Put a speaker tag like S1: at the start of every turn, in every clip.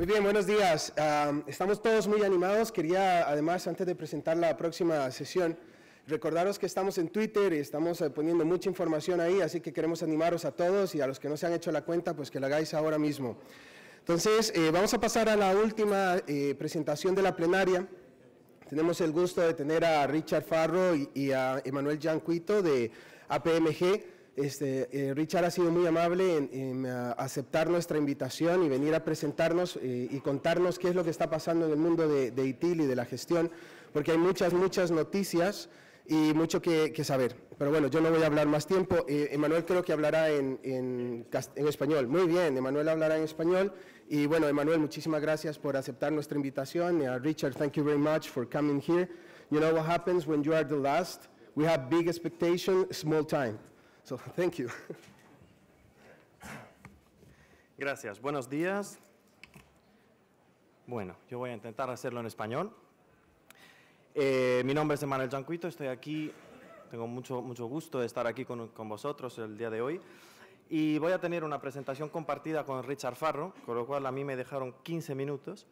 S1: Muy bien, buenos días. Estamos todos muy animados. Quería, además, antes de presentar la próxima sesión, recordaros que estamos en Twitter y estamos poniendo mucha información ahí, así que queremos animaros a todos y a los que no se han hecho la cuenta, pues que la hagáis ahora mismo. Entonces, vamos a pasar a la última presentación de la plenaria. Tenemos el gusto de tener a Richard Farro y a Emmanuel Giancuito de APMG. Richard ha sido muy amable en aceptar nuestra invitación y venir a presentarnos y contarnos qué es lo que está pasando en el mundo de ITIL y de la gestión, porque hay muchas noticias y mucho que saber. Pero bueno, yo no voy a hablar más tiempo. Emmanuel creo que hablará en español. Muy bien, Emmanuel hablará en español. Y bueno, Emmanuel, muchísimas gracias por aceptar nuestra invitación. Richard, thank you very much for coming here. You know what happens when you are the last? We have big expectation, small time. So, thank you.
S2: Gracias. Buenos días. Bueno, yo voy a intentar hacerlo en español. Mi nombre es Emmanuel Giancuito, estoy aquí, tengo mucho gusto de estar aquí con vosotros el día de hoy. Y voy a tener una presentación compartida con Richard Farro, con lo cual a mí me dejaron 15 minutos.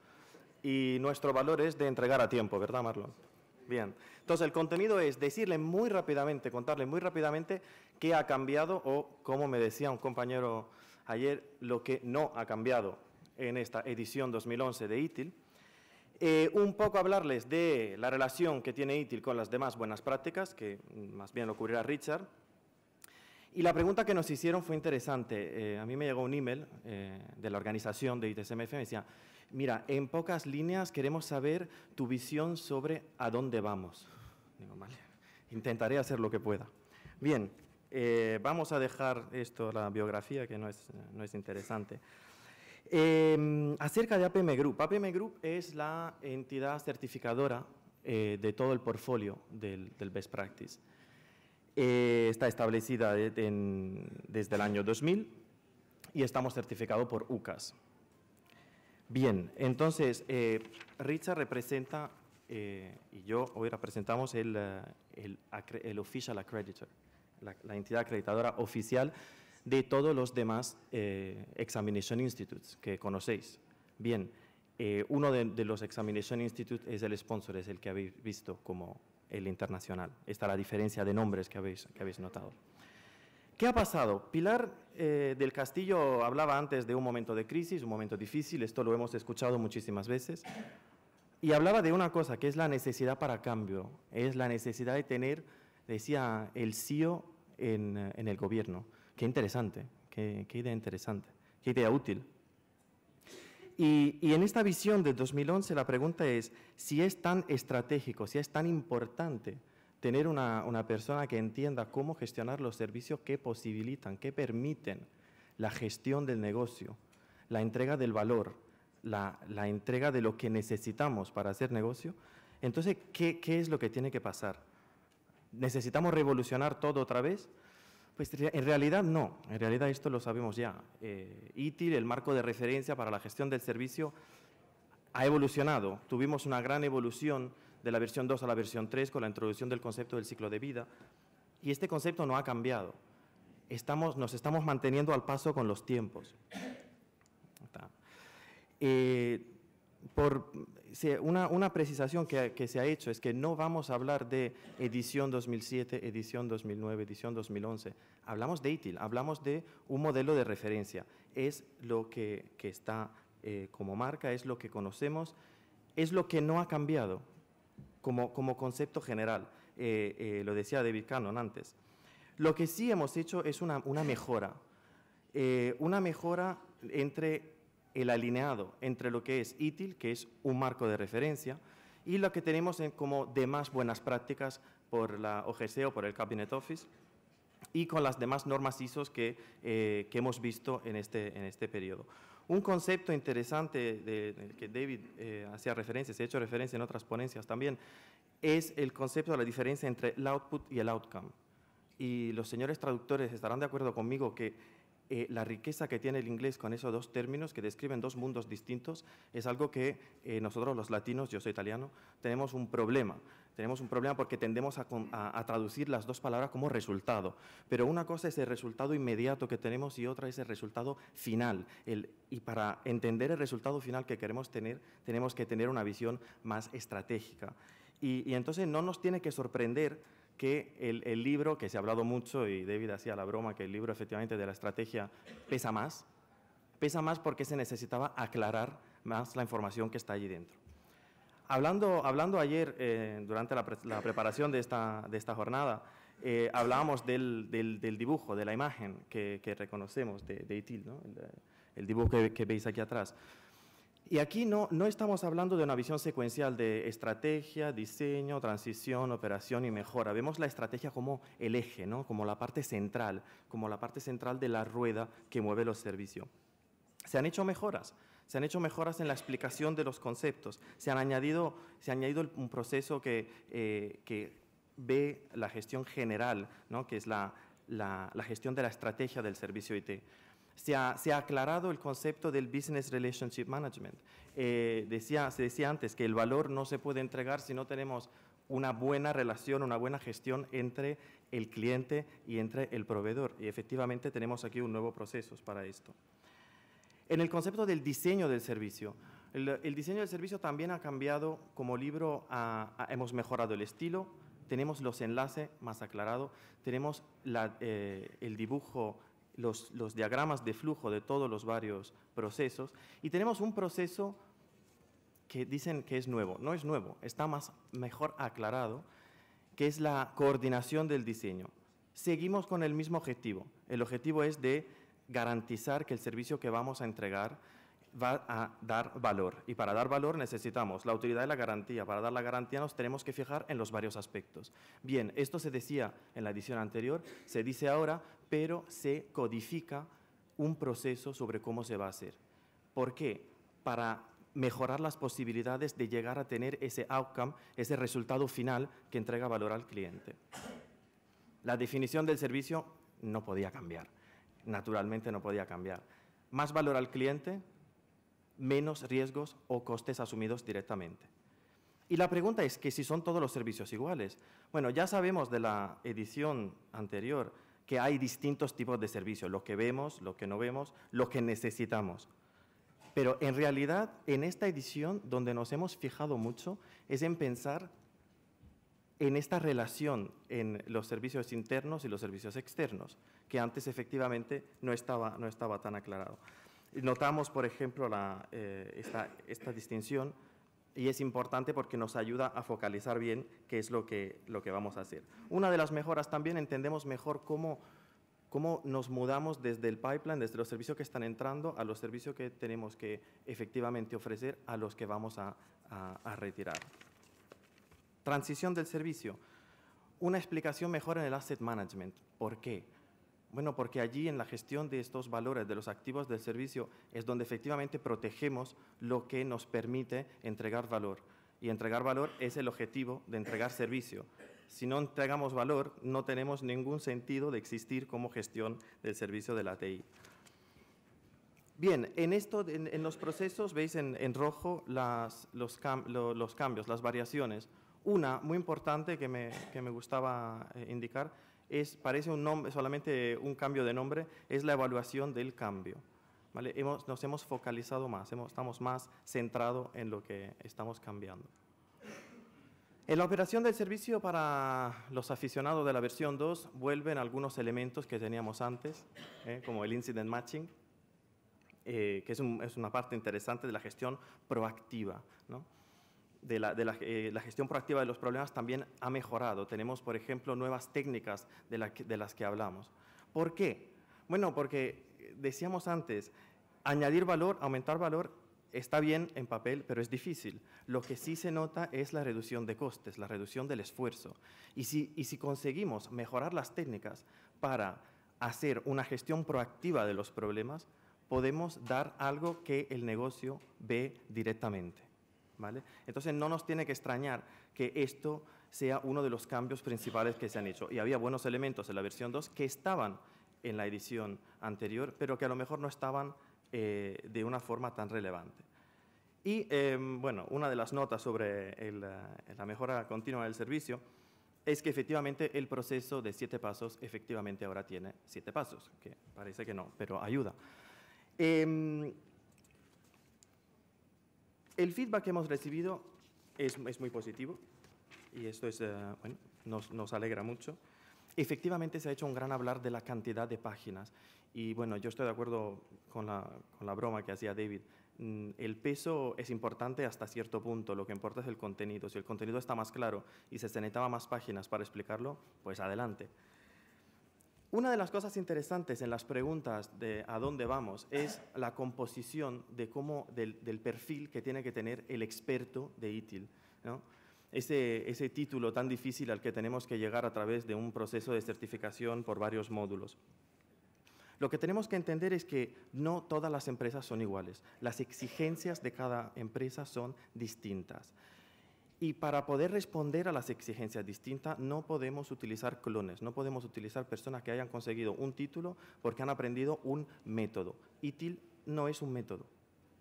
S2: Y nuestro valor es de entregar a tiempo, ¿verdad, Marlon? Bien. Entonces, el contenido es decirle muy rápidamente, contarle muy rápidamente qué ha cambiado o, como me decía un compañero ayer, lo que no ha cambiado en esta edición 2011 de ITIL. Un poco hablarles de la relación que tiene ITIL con las demás buenas prácticas, que más bien lo cubrirá Richard. Y la pregunta que nos hicieron fue interesante. A mí me llegó un email de la organización de ITSMF, me decía, mira, en pocas líneas queremos saber tu visión sobre a dónde vamos. Digo, vale, intentaré hacer lo que pueda. Bien, vamos a dejar esto, la biografía, que no es interesante. Acerca de APM Group. APM Group es la entidad certificadora de todo el portfolio del Best Practice. Está establecida desde el año 2000 y estamos certificados por UCAS. Bien, entonces, Richard representa, y yo hoy representamos el Official Accreditor, la entidad acreditadora oficial de todos los demás Examination Institutes que conocéis. Bien, uno de los Examination Institutes es el sponsor, es el que habéis visto como el internacional. Esta es la diferencia de nombres que habéis notado. ¿Qué ha pasado? Pilar del Castillo hablaba antes de un momento de crisis, un momento difícil, esto lo hemos escuchado muchísimas veces, y hablaba de una cosa, que es la necesidad para cambio, es la necesidad de tener, decía, el CEO en el gobierno. Qué interesante, qué idea interesante, qué idea útil. Y en esta visión de 2011 la pregunta es si es tan estratégico, si es tan importante tener una persona que entienda cómo gestionar los servicios que posibilitan, que permiten la gestión del negocio, la entrega del valor, la entrega de lo que necesitamos para hacer negocio. Entonces, ¿qué es lo que tiene que pasar? ¿Necesitamos revolucionar todo otra vez? Pues en realidad no, en realidad esto lo sabemos ya. ITIL, el marco de referencia para la gestión del servicio, ha evolucionado. Tuvimos una gran evolución de la versión 2 a la versión 3 con la introducción del concepto del ciclo de vida y este concepto no ha cambiado. Nos estamos manteniendo al paso con los tiempos. Una precisación que se ha hecho es que no vamos a hablar de edición 2007, edición 2009, edición 2011. Hablamos de ITIL, hablamos de un modelo de referencia. Es lo que está como marca, es lo que conocemos, es lo que no ha cambiado como concepto general. Lo decía David Cannon antes. Lo que sí hemos hecho es una mejora. Una mejora entre el alineado entre lo que es ITIL, que es un marco de referencia, y lo que tenemos como demás buenas prácticas por la OGC o por el Cabinet Office, y con las demás normas ISO que hemos visto en este periodo. Un concepto interesante que David hacía referencia, se ha hecho referencia en otras ponencias también, es el concepto de la diferencia entre el output y el outcome. Y los señores traductores estarán de acuerdo conmigo que la riqueza que tiene el inglés con esos dos términos que describen dos mundos distintos es algo que nosotros los latinos, yo soy italiano, tenemos un problema. Tenemos un problema porque tendemos a traducir las dos palabras como resultado. Pero una cosa es el resultado inmediato que tenemos y otra es el resultado final. Y para entender el resultado final que queremos tener, tenemos que tener una visión más estratégica. Y entonces no nos tiene que sorprender que el libro, que se ha hablado mucho, y David hacía la broma que el libro efectivamente de la estrategia pesa más porque se necesitaba aclarar más la información que está allí dentro. Hablando ayer, durante la preparación de esta jornada, hablábamos del dibujo, de la imagen que reconocemos de ITIL, ¿no? El dibujo que veis aquí atrás. Y aquí no estamos hablando de una visión secuencial de estrategia, diseño, transición, operación y mejora. Vemos la estrategia como el eje, ¿no? Como la parte central de la rueda que mueve los servicios. Se han hecho mejoras en la explicación de los conceptos. Se ha añadido un proceso que ve la gestión general, ¿no? Que es la gestión de la estrategia del servicio IT. Se ha aclarado el concepto del Business Relationship Management. Se decía antes que el valor no se puede entregar si no tenemos una buena relación, una buena gestión entre el cliente y entre el proveedor. Y efectivamente tenemos aquí un nuevo proceso para esto. En el concepto del diseño del servicio, el diseño del servicio también ha cambiado. Como libro hemos mejorado el estilo, tenemos los enlaces más aclarados, tenemos el dibujo, los diagramas de flujo de todos los varios procesos y tenemos un proceso que dicen que es nuevo. No es nuevo, está mejor aclarado, que es la coordinación del diseño. Seguimos con el mismo objetivo. El objetivo es de garantizar que el servicio que vamos a entregar va a dar valor. Y para dar valor necesitamos la utilidad y la garantía. Para dar la garantía nos tenemos que fijar en los varios aspectos. Bien, esto se decía en la edición anterior, se dice ahora, pero se codifica un proceso sobre cómo se va a hacer. ¿Por qué? Para mejorar las posibilidades de llegar a tener ese outcome, ese resultado final que entrega valor al cliente. La definición del servicio no podía cambiar. Naturalmente no podía cambiar. Más valor al cliente, menos riesgos o costes asumidos directamente. Y la pregunta es que si son todos los servicios iguales. Bueno, ya sabemos de la edición anterior que hay distintos tipos de servicios, lo que vemos, lo que no vemos, lo que necesitamos. Pero en realidad, en esta edición, donde nos hemos fijado mucho, es en pensar en esta relación en los servicios internos y los servicios externos, que antes efectivamente no estaba tan aclarado. Notamos, por ejemplo, esta distinción, y es importante porque nos ayuda a focalizar bien qué es lo que vamos a hacer. Una de las mejoras también, entendemos mejor cómo nos mudamos desde el pipeline, desde los servicios que están entrando, a los servicios que tenemos que efectivamente ofrecer a los que vamos a retirar. Transición del servicio. Una explicación mejor en el asset management. ¿Por qué? Bueno, porque allí en la gestión de estos valores, de los activos del servicio, es donde efectivamente protegemos lo que nos permite entregar valor. Y entregar valor es el objetivo de entregar servicio. Si no entregamos valor, no tenemos ningún sentido de existir como gestión del servicio de la TI. Bien, en los procesos veis en rojo los cambios, las variaciones. Una muy importante que me gustaba indicar parece un nombre, solamente un cambio de nombre, es la evaluación del cambio. ¿Vale? Nos hemos focalizado más, estamos más centrados en lo que estamos cambiando. En la operación del servicio, para los aficionados de la versión 2, vuelven algunos elementos que teníamos antes, como el incident matching, que es una parte interesante de la gestión proactiva, ¿no? La gestión proactiva de los problemas también ha mejorado. Tenemos, por ejemplo, nuevas técnicas de las que hablamos. ¿Por qué? Bueno, porque decíamos antes, añadir valor, aumentar valor, está bien en papel, pero es difícil. Lo que sí se nota es la reducción de costes, la reducción del esfuerzo. Y si conseguimos mejorar las técnicas para hacer una gestión proactiva de los problemas, podemos dar algo que el negocio ve directamente. ¿Vale? Entonces no nos tiene que extrañar que esto sea uno de los cambios principales que se han hecho. Y había buenos elementos en la versión 2 que estaban en la edición anterior, pero que a lo mejor no estaban de una forma tan relevante. Y, bueno, una de las notas sobre la mejora continua del servicio es que efectivamente el proceso de 7 pasos efectivamente ahora tiene 7 pasos, que parece que no, pero ayuda. El feedback que hemos recibido es muy positivo y esto es, bueno, nos alegra mucho. Efectivamente se ha hecho un gran hablar de la cantidad de páginas y bueno, yo estoy de acuerdo con la broma que hacía David. El peso es importante hasta cierto punto, lo que importa es el contenido. Si el contenido está más claro y se necesitaban más páginas para explicarlo, pues adelante. Una de las cosas interesantes en las preguntas de a dónde vamos es la composición del perfil que tiene que tener el experto de ITIL, ¿no? Ese título tan difícil al que tenemos que llegar a través de un proceso de certificación por varios módulos. Lo que tenemos que entender es que no todas las empresas son iguales. Las exigencias de cada empresa son distintas. Y para poder responder a las exigencias distintas no podemos utilizar clones, no podemos utilizar personas que hayan conseguido un título porque han aprendido un método. ITIL no es un método,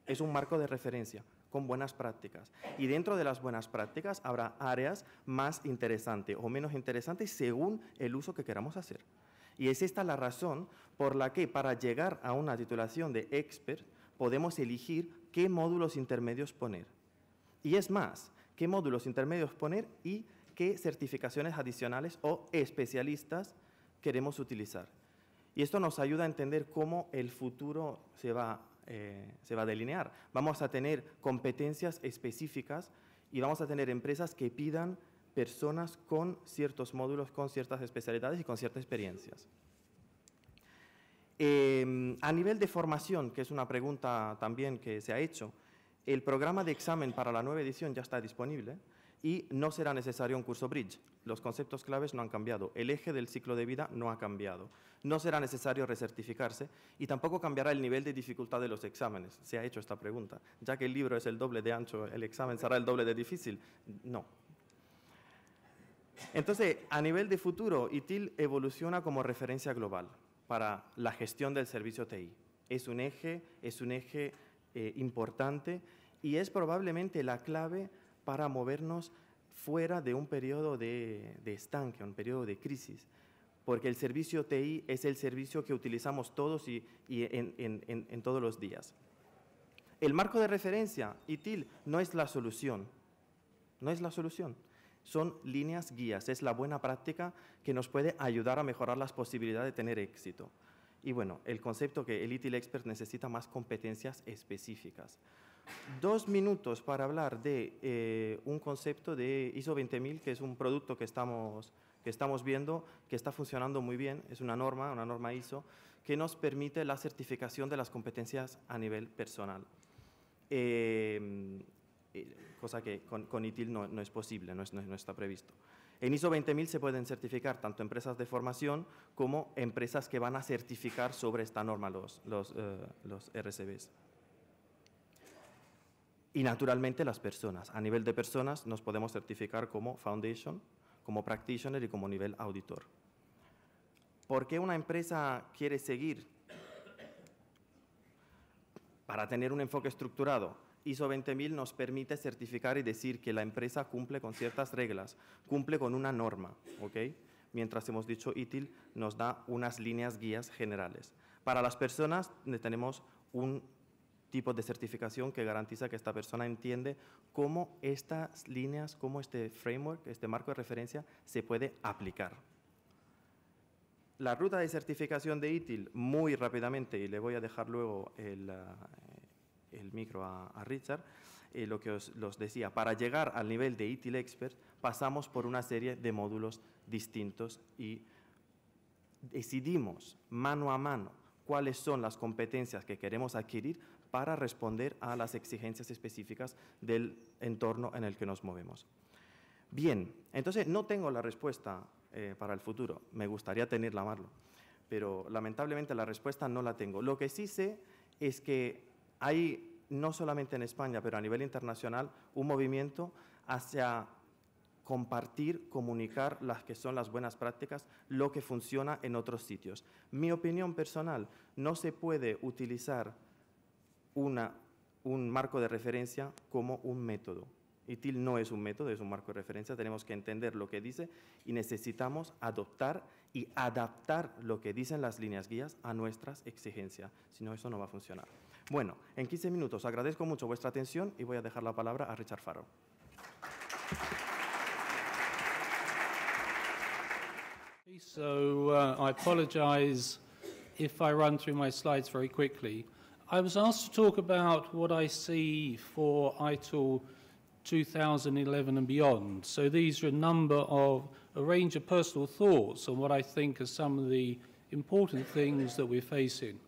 S2: es un marco de referencia con buenas prácticas. Y dentro de las buenas prácticas habrá áreas más interesantes o menos interesantes según el uso que queramos hacer. Y es esta la razón por la que para llegar a una titulación de expert podemos elegir qué módulos intermedios poner. Y es más, qué módulos intermedios poner y qué certificaciones adicionales o especialistas queremos utilizar. Y esto nos ayuda a entender cómo el futuro se va a delinear. Vamos a tener competencias específicas y vamos a tener empresas que pidan personas con ciertos módulos, con ciertas especialidades y con ciertas experiencias. A nivel de formación, que es una pregunta también que se ha hecho, el programa de examen para la nueva edición ya está disponible y no será necesario un curso Bridge. Los conceptos claves no han cambiado, el eje del ciclo de vida no ha cambiado. No será necesario recertificarse y tampoco cambiará el nivel de dificultad de los exámenes. Se ha hecho esta pregunta. Ya que el libro es el doble de ancho, ¿el examen será el doble de difícil? No. Entonces, a nivel de futuro, ITIL evoluciona como referencia global para la gestión del servicio TI. Es un eje importante y es probablemente la clave para movernos fuera de un periodo de estanque, un periodo de crisis, porque el servicio TI es el servicio que utilizamos todos y en todos los días. El marco de referencia, ITIL, no es la solución, no es la solución. Son líneas guías, es la buena práctica que nos puede ayudar a mejorar las posibilidades de tener éxito. Y bueno, el concepto que el ITIL Expert necesita más competencias específicas. 2 minutos para hablar de un concepto de ISO 20000, que es un producto que estamos viendo, que está funcionando muy bien, es una norma ISO, que nos permite la certificación de las competencias a nivel personal. Cosa que con ITIL no es posible, no está previsto. En ISO 20000 se pueden certificar tanto empresas de formación como empresas que van a certificar sobre esta norma los RCBs. Y naturalmente las personas. A nivel de personas nos podemos certificar como Foundation, como Practitioner y como nivel auditor. ¿Por qué una empresa quiere seguir? Para tener un enfoque estructurado. ISO 20000 nos permite certificar y decir que la empresa cumple con ciertas reglas, cumple con una norma, ¿ok? Mientras hemos dicho ITIL nos da unas líneas guías generales. Para las personas tenemos un tipo de certificación que garantiza que esta persona entiende cómo estas líneas, cómo este framework, este marco de referencia se puede aplicar. La ruta de certificación de ITIL, muy rápidamente, y le voy a dejar luego el micro a Richard, lo que os decía, para llegar al nivel de ITIL Expert pasamos por una serie de módulos distintos y decidimos mano a mano cuáles son las competencias que queremos adquirir para responder a las exigencias específicas del entorno en el que nos movemos. Bien, entonces no tengo la respuesta para el futuro, me gustaría tenerla, Marlo, pero lamentablemente la respuesta no la tengo. Lo que sí sé es que hay, no solamente en España, pero a nivel internacional, un movimiento hacia compartir, comunicar las que son las buenas prácticas, lo que funciona en otros sitios. Mi opinión personal, no se puede utilizar una un marco de referencia como un método. ITIL no es un método, es un marco de referencia. Tenemos que entender lo que dice y necesitamos adoptar y adaptar lo que dicen las líneas guías a nuestras exigencias. Si no, eso no va a funcionar. Bueno, en 15 minutos agradezco mucho vuestra atención y voy a dejar la palabra a Richard Farrow.
S3: So I apologize if I run through my slides very quickly. I was asked to talk about what I see for ITIL 2011 and beyond. So these are a range of personal thoughts on what I think are some of the important things that we're facing.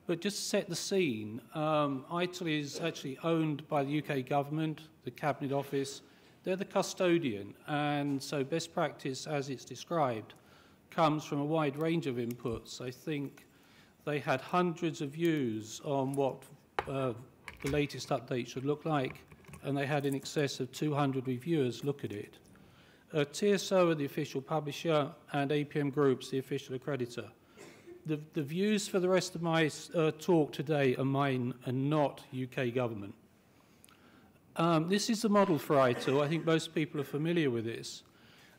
S3: But just to set the scene, ITIL is actually owned by the UK government, the Cabinet Office. They're the custodian, and so best practice, as it's described, comes from a wide range of inputs. I think they had hundreds of views on what the latest update should look like, and they had in excess of 200 reviewers look at it. TSO are the official publisher, and APM Group's the official accreditor. The views for the rest of my talk today are mine and not UK government. This is the model for ITIL. I think most people are familiar with this.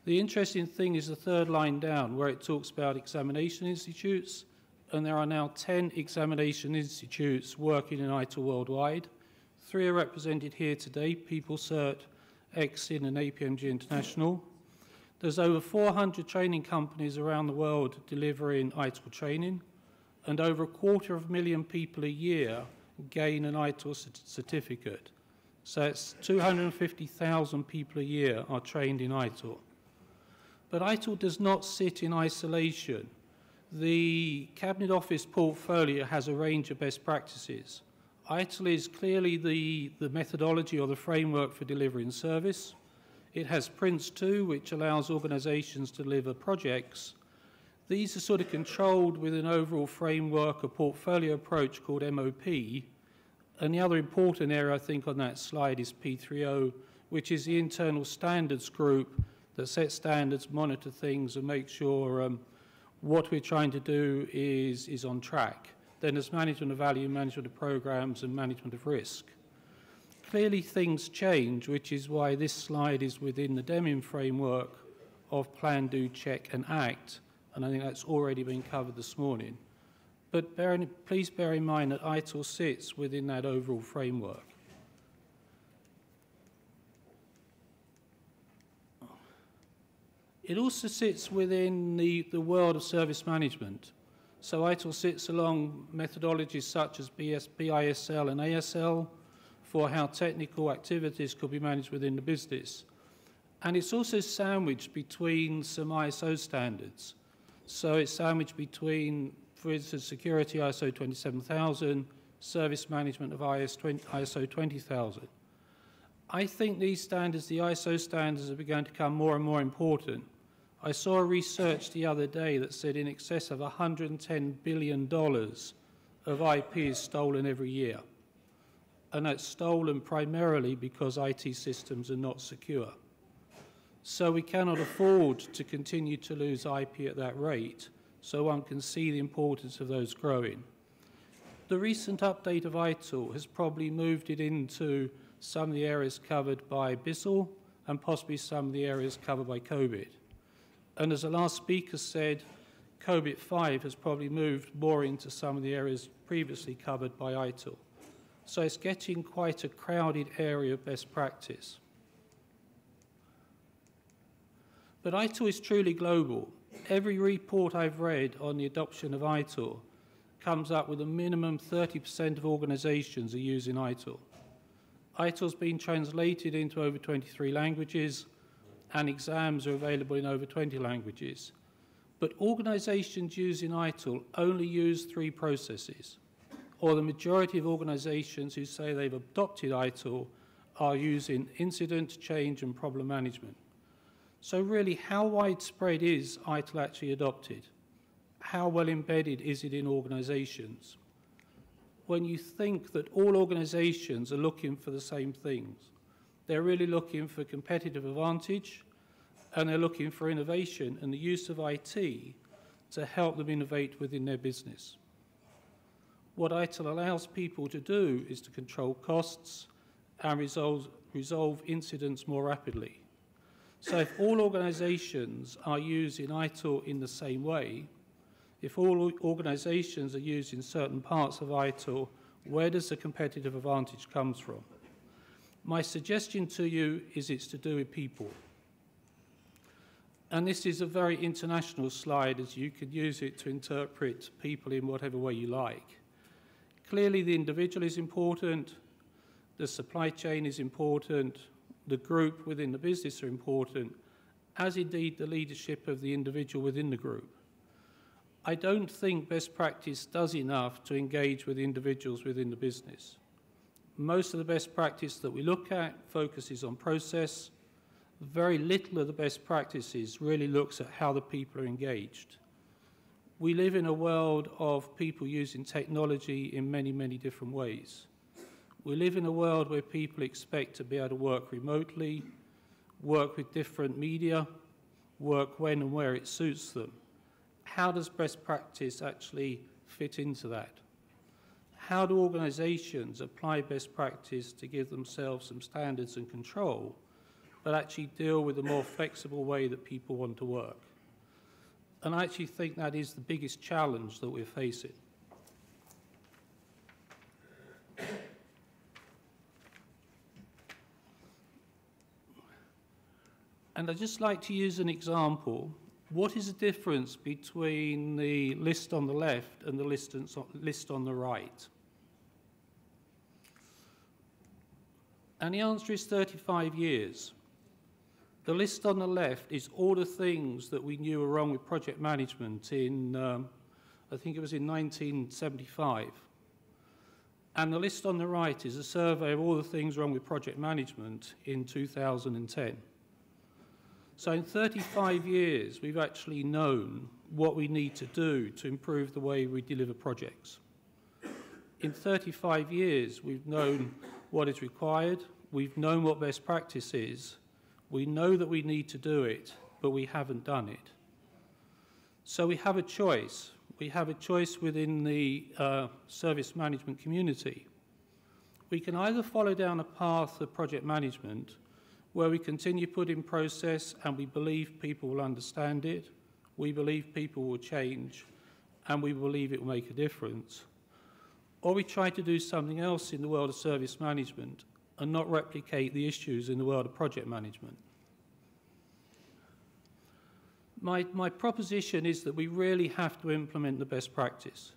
S3: The interesting thing is the third line down, where it talks about examination institutes, and there are now 10 examination institutes working in ITIL worldwide. 3 are represented here today, PeopleCert, EXIN, and APMG International. There's over 400 training companies around the world delivering ITIL training, and over 250,000 people a year gain an ITIL certificate. So it's 250,000 people a year are trained in ITIL. But ITIL does not sit in isolation. The Cabinet Office portfolio has a range of best practices. ITIL is clearly the methodology or the framework for delivering service. It has PRINCE2, which allows organizations to deliver projects. These are sort of controlled with an overall framework, a portfolio approach called MOP. And the other important area, I think, on that slide is P3O, which is the internal standards group that sets standards, monitor things, and make sure what we're trying to do is on track. Then there's management of value, management of programs, and management of risk. Clearly, things change, which is why this slide is within the Deming framework of Plan, Do, Check, and Act, and I think that's already been covered this morning. But please bear in mind that ITIL sits within that overall framework. It also sits within the world of service management. So ITIL sits along methodologies such as BISL and ASL for how technical activities could be managed within the business. And it's also sandwiched between some ISO standards. So it's sandwiched between, for instance, security ISO 27000, service management of ISO 20000. I think these standards, the ISO standards, are beginning to become more and more important. I saw a research the other day that said in excess of $110 billion of IP is stolen every year. And that's stolen primarily because IT systems are not secure. So we cannot afford to continue to lose IP at that rate, so one can see the importance of those growing. The recent update of ITIL has probably moved it into some of the areas covered by BISL and possibly some of the areas covered by COBIT. And as the last speaker said, COBIT 5 has probably moved more into some of the areas previously covered by ITIL. So it's getting quite a crowded area of best practice. But ITIL is truly global. Every report I've read on the adoption of ITIL comes up with a minimum 30% of organizations are using ITIL. ITIL's been translated into over 23 languages, and exams are available in over 20 languages. But organizations using ITIL only use 3 processes, or the majority of organizations who say they've adopted ITIL are using incident, change, and problem management. So really, how widespread is ITIL actually adopted? How well embedded is it in organizations? When you think that all organizations are looking for the same things, they're really looking for competitive advantage, and they're looking for innovation and the use of IT to help them innovate within their business. What ITIL allows people to do is to control costs and resolve incidents more rapidly. So if all organisations are using ITIL in the same way, if all organisations are using certain parts of ITIL, where does the competitive advantage come from? My suggestion to you is it's to do with people. And this is a very international slide, as you can use it to interpret people in whatever way you like. Clearly, the individual is important, the supply chain is important, the group within the business are important, as indeed the leadership of the individual within the group. I don't think best practice does enough to engage with individuals within the business. Most of the best practice that we look at focuses on process. Very little of the best practices really looks at how the people are engaged. We live in a world of people using technology in many, many different ways. We live in a world where people expect to be able to work remotely, work with different media, work when and where it suits them. How does best practice actually fit into that? How do organizations apply best practice to give themselves some standards and control, but actually deal with a more flexible way that people want to work? And I actually think that is the biggest challenge that we're facing. And I'd just like to use an example. What is the difference between the list on the left and the list on the right? And the answer is 35 years. The list on the left is all the things that we knew were wrong with project management in, I think it was in 1975. And the list on the right is a survey of all the things wrong with project management in 2010. So in 35 years, we've actually known what we need to do to improve the way we deliver projects. In 35 years, we've known what is required, we've known what best practice is, we know that we need to do it, but we haven't done it. So we have a choice. We have a choice within the service management community. We can either follow down a path of project management where we continue to put in process and we believe people will understand it, we believe people will change, and we believe it will make a difference. Or we try to do something else in the world of service management and not replicate the issues in the world of project management. My proposition is that we really have to implement the best practice.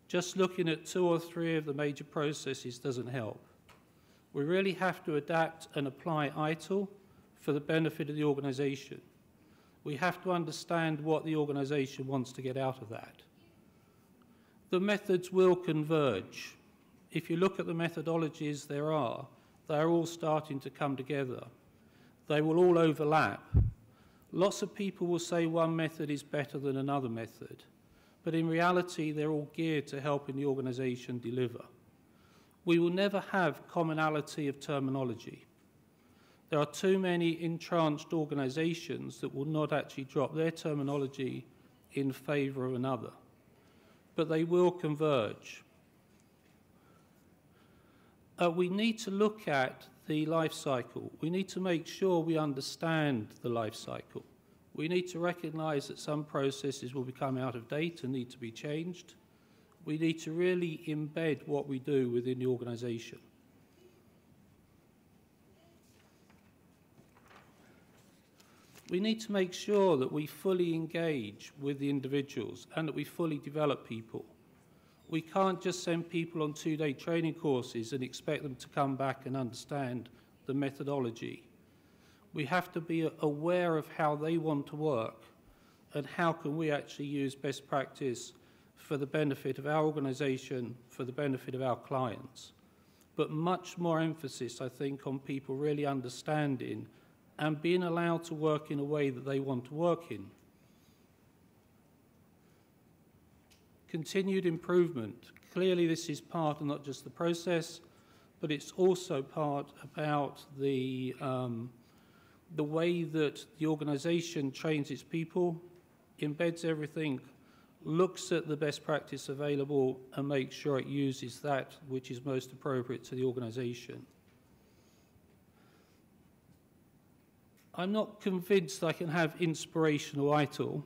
S3: Just looking at 2 or 3 of the major processes doesn't help. We really have to adapt and apply ITIL for the benefit of the organisation. We have to understand what the organisation wants to get out of that. The methods will converge. If you look at the methodologies they're all starting to come together. They will all overlap. Lots of people will say one method is better than another method, but in reality, they're all geared to helping the organisation deliver. We will never have commonality of terminology. There are too many entrenched organisations that will not actually drop their terminology in favour of another, but they will converge. We need to look at the life cycle. We need to make sure we understand the life cycle. We need to recognise that some processes will become out of date and need to be changed. We need to really embed what we do within the organisation. We need to make sure that we fully engage with the individuals and that we fully develop people. We can't just send people on 2-day training courses and expect them to come back and understand the methodology. We have to be aware of how they want to work and how can we actually use best practice for the benefit of our organisation, for the benefit of our clients. But much more emphasis, I think, on people really understanding and being allowed to work in a way that they want to work in. Continued improvement. Clearly this is part of not just the process, but it's also part about the way that the organisation trains its people, embeds everything looks at the best practice available and makes sure it uses that which is most appropriate to the organisation. I'm not convinced I can have inspirational ITIL,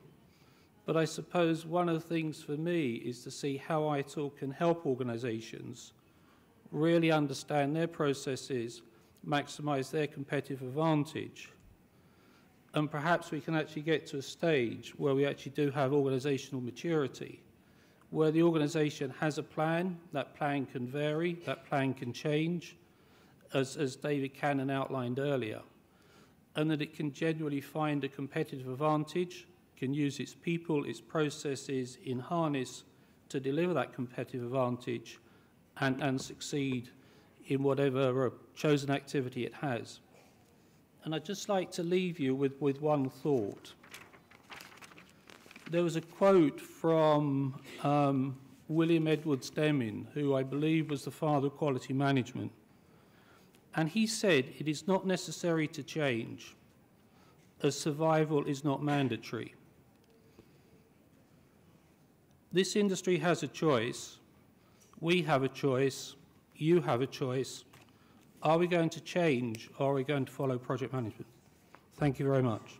S3: but I suppose one of the things for me is to see how ITIL can help organisations really understand their processes, maximise their competitive advantage, and perhaps we can actually get to a stage where we actually do have organisational maturity, where the organisation has a plan, that plan can vary, that plan can change, as David Cannon outlined earlier, and that it can genuinely find a competitive advantage, can use its people, its processes in harness to deliver that competitive advantage and succeed in whatever chosen activity it has. And I'd just like to leave you with one thought. There was a quote from William Edwards Deming, who I believe was the father of quality management. And he said, "It is not necessary to change, as survival is not mandatory." This industry has a choice. We have a choice. You have a choice. Are we going to change, or are we going to follow project management? Thank you very much.